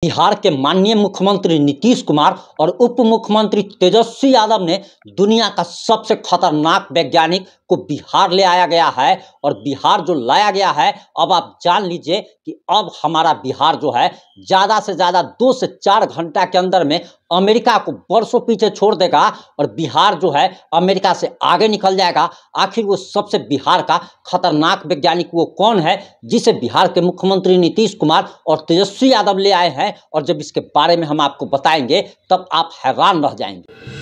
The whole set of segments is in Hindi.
बिहार के माननीय मुख्यमंत्री नीतीश कुमार और उप मुख्यमंत्री तेजस्वी यादव ने दुनिया का सबसे खतरनाक वैज्ञानिक को बिहार ले आया गया है। और बिहार जो लाया गया है, अब आप जान लीजिए कि अब हमारा बिहार जो है ज़्यादा से ज़्यादा 2 से 4 घंटा के अंदर में अमेरिका को बरसों पीछे छोड़ देगा और बिहार जो है अमेरिका से आगे निकल जाएगा। आखिर वो सबसे बिहार का खतरनाक वैज्ञानिक वो कौन है जिसे बिहार के मुख्यमंत्री नीतीश कुमार और तेजस्वी यादव ले आए हैं, और जब इसके बारे में हम आपको बताएंगे तब आप हैरान रह जाएंगे।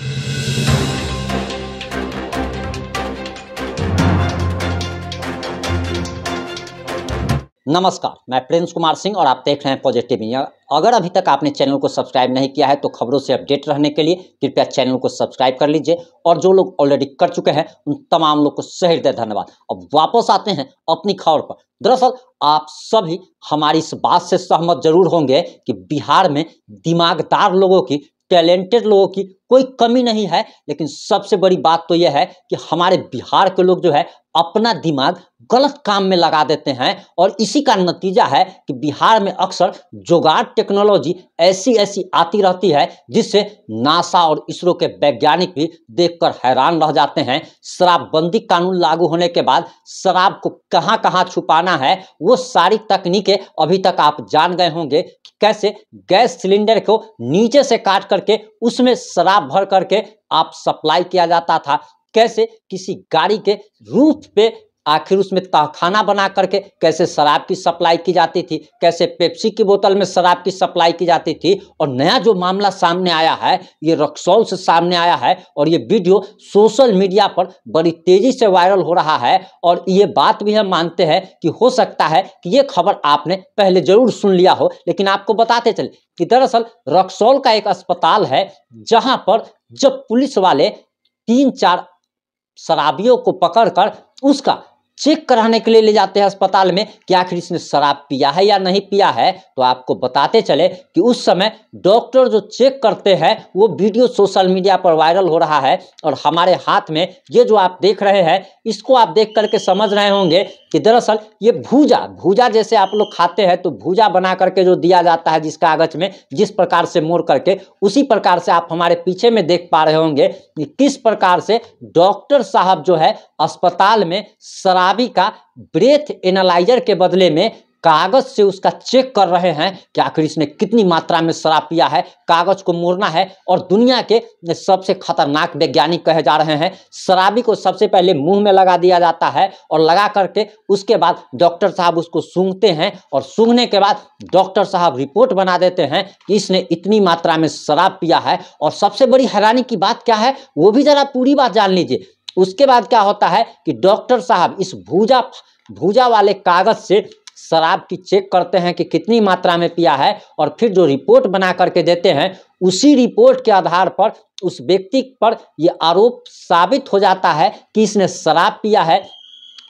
नमस्कार, मैं प्रिंस कुमार सिंह और आप देख रहे हैं पॉजिटिव इंडिया। अगर अभी तक आपने चैनल को सब्सक्राइब नहीं किया है तो खबरों से अपडेट रहने के लिए कृपया चैनल को सब्सक्राइब कर लीजिए, और जो लोग ऑलरेडी कर चुके हैं उन तमाम लोग को सही हृदय धन्यवाद। अब वापस आते हैं अपनी खबर पर। दरअसल आप सभी हमारी इस बात से सहमत जरूर होंगे कि बिहार में दिमागदार लोगों की, टैलेंटेड लोगों की कोई कमी नहीं है, लेकिन सबसे बड़ी बात तो यह है कि हमारे बिहार के लोग जो है अपना दिमाग गलत काम में लगा देते हैं, और इसी का नतीजा है कि बिहार में अक्सर जुगाड़ टेक्नोलॉजी ऐसी आती रहती है जिससे नासा और इसरो के वैज्ञानिक भी देखकर हैरान रह जाते हैं। शराबबंदी कानून लागू होने के बाद शराब को कहां कहां छुपाना है वो सारी तकनीकें अभी तक आप जान गए होंगे कि कैसे गैस सिलेंडर को नीचे से काट करके उसमें शराब भर करके आप सप्लाई किया जाता था, कैसे किसी गाड़ी के रूफ पे आखिर उसमें तहखाना बना करके कैसे शराब की सप्लाई की जाती थी, कैसे पेप्सी की बोतल में शराब की सप्लाई की जाती थी। और नया जो मामला सामने आया है ये रक्सौल से सामने आया है, और ये वीडियो सोशल मीडिया पर बड़ी तेजी से वायरल हो रहा है। और ये बात भी हम मानते हैं कि हो सकता है कि ये खबर आपने पहले जरूर सुन लिया हो, लेकिन आपको बताते चले कि दरअसल रक्सौल का एक अस्पताल है जहां पर जब पुलिस वाले 3-4 शराबियों को पकड़कर उसका चेक कराने के लिए ले जाते हैं अस्पताल में कि आखिर इसने शराब पिया है या नहीं पिया है, तो आपको बताते चले कि उस समय डॉक्टर जो चेक करते हैं वो वीडियो सोशल मीडिया पर वायरल हो रहा है। और हमारे हाथ में ये जो आप देख रहे हैं इसको आप देख करके समझ रहे होंगे कि दरअसल ये भूजा जैसे आप लोग खाते हैं तो भूजा बना करके जो दिया जाता है जिस कागज में जिस प्रकार से मोड़ करके, उसी प्रकार से आप हमारे पीछे में देख पा रहे होंगे कि किस प्रकार से डॉक्टर साहब जो है अस्पताल में शराबी का ब्रेथ एनालाइजर के बदले में कागज से उसका चेक कर रहे हैं कि आखिर इसने कितनी मात्रा में शराब पिया है। कागज को मोड़ना है, और दुनिया के सबसे खतरनाक वैज्ञानिक कहे जा रहे हैं। शराबी को सबसे पहले मुंह में लगा दिया जाता है, और लगा करके उसके बाद डॉक्टर साहब उसको सूंघते हैं, और सूंघने के बाद डॉक्टर साहब रिपोर्ट बना देते हैं कि इसने इतनी मात्रा में शराब पिया है। और सबसे बड़ी हैरानी की बात क्या है वो भी जरा पूरी बात जान लीजिए। उसके बाद क्या होता है कि डॉक्टर साहब इस भूजा वाले कागज से शराब की चेक करते हैं कि कितनी मात्रा में पिया है, और फिर जो रिपोर्ट बना करके देते हैं उसी रिपोर्ट के आधार पर उस व्यक्ति पर यह आरोप साबित हो जाता है कि इसने शराब पिया है,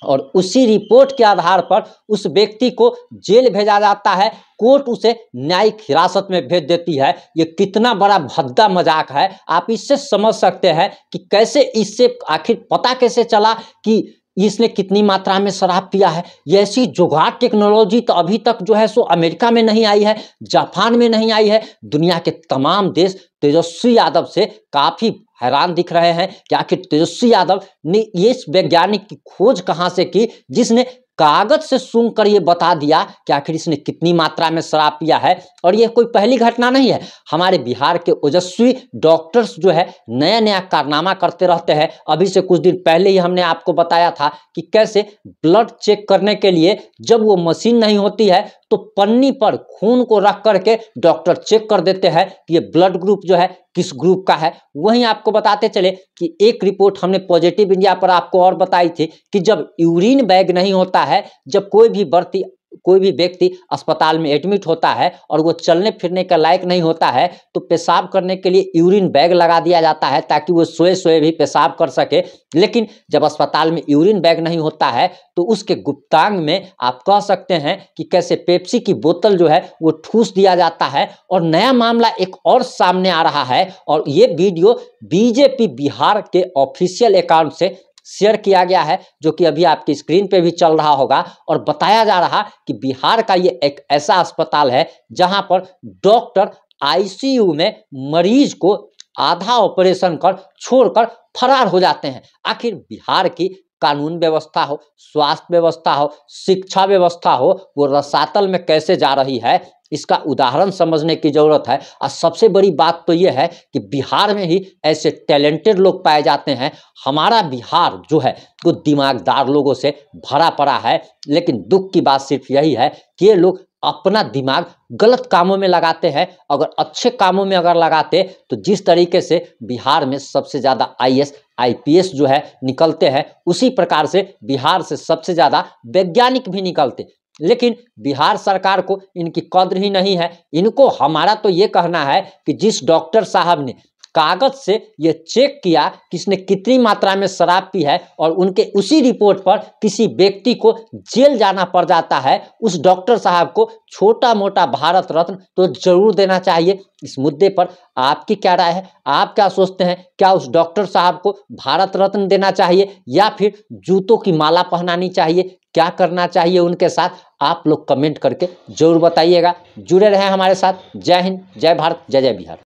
और उसी रिपोर्ट के आधार पर उस व्यक्ति को जेल भेजा जाता है। कोर्ट उसे न्यायिक हिरासत में भेज देती है। ये कितना बड़ा भद्दा मजाक है, आप इससे समझ सकते हैं कि कैसे इससे आखिर पता कैसे चला कि इसने कितनी मात्रा में शराब पिया है। ये ऐसी जुगाड़ टेक्नोलॉजी तो अभी तक जो है सो अमेरिका में नहीं आई है, जापान में नहीं आई है। दुनिया के तमाम देश तेजस्वी यादव से काफ़ी हैरान दिख रहे हैं कि आखिर तेजस्वी यादव ने ये वैज्ञानिक की खोज कहाँ से की जिसने कागज से सूंघ कर ये बता दिया कि आखिर इसने कितनी मात्रा में शराब पिया है। और यह कोई पहली घटना नहीं है, हमारे बिहार के ओजस्वी डॉक्टर्स जो है नया नया कारनामा करते रहते हैं। अभी से कुछ दिन पहले ही हमने आपको बताया था कि कैसे ब्लड चेक करने के लिए जब वो मशीन नहीं होती है तो पन्नी पर खून को रख करके डॉक्टर चेक कर देते हैं कि ये ब्लड ग्रुप जो है किस ग्रुप का है। वहीं आपको बताते चले कि एक रिपोर्ट हमने पॉजिटिव इंडिया पर आपको और बताई थी कि जब यूरिन बैग नहीं होता है, जब कोई भी व्यक्ति अस्पताल में एडमिट होता है और वो चलने फिरने का लायक नहीं होता है तो पेशाब करने के लिए यूरिन बैग लगा दिया जाता है ताकि वो सोए सोए भी पेशाब कर सके। लेकिन जब अस्पताल में यूरिन बैग नहीं होता है तो उसके गुप्तांग में आप कह सकते हैं कि कैसे पेप्सी की बोतल जो है वो ठूस दिया जाता है। और नया मामला एक और सामने आ रहा है, और ये वीडियो बीजेपी बिहार के ऑफिशियल अकाउंट से शेयर किया गया है, जो कि अभी आपकी स्क्रीन पे भी चल रहा होगा, और बताया जा रहा कि बिहार का ये एक ऐसा अस्पताल है जहां पर डॉक्टर आईसीयू में मरीज को आधा ऑपरेशन कर छोड़कर फरार हो जाते हैं। आखिर बिहार की कानून व्यवस्था हो, स्वास्थ्य व्यवस्था हो, शिक्षा व्यवस्था हो, वो रसातल में कैसे जा रही है, इसका उदाहरण समझने की जरूरत है। और सबसे बड़ी बात तो ये है कि बिहार में ही ऐसे टैलेंटेड लोग पाए जाते हैं। हमारा बिहार जो है वो दिमागदार लोगों से भरा पड़ा है, लेकिन दुख की बात सिर्फ यही है कि ये लोग अपना दिमाग गलत कामों में लगाते हैं। अगर अच्छे कामों में अगर लगाते तो जिस तरीके से बिहार में सबसे ज़्यादा आईएएस आईपीएस जो है निकलते हैं, उसी प्रकार से बिहार से सबसे ज़्यादा वैज्ञानिक भी निकलते। लेकिन बिहार सरकार को इनकी कद्र ही नहीं है। इनको हमारा तो ये कहना है कि जिस डॉक्टर साहब ने कागज से ये चेक किया कि इसने कितनी मात्रा में शराब पी है और उनके उसी रिपोर्ट पर किसी व्यक्ति को जेल जाना पड़ जाता है, उस डॉक्टर साहब को छोटा मोटा भारत रत्न तो जरूर देना चाहिए। इस मुद्दे पर आपकी क्या राय है? आप क्या सोचते हैं? क्या उस डॉक्टर साहब को भारत रत्न देना चाहिए या फिर जूतों की माला पहनानी चाहिए? क्या करना चाहिए उनके साथ? आप लोग कमेंट करके जरूर बताइएगा। जुड़े रहें हमारे साथ। जय हिंद, जय भारत, जय जय बिहार।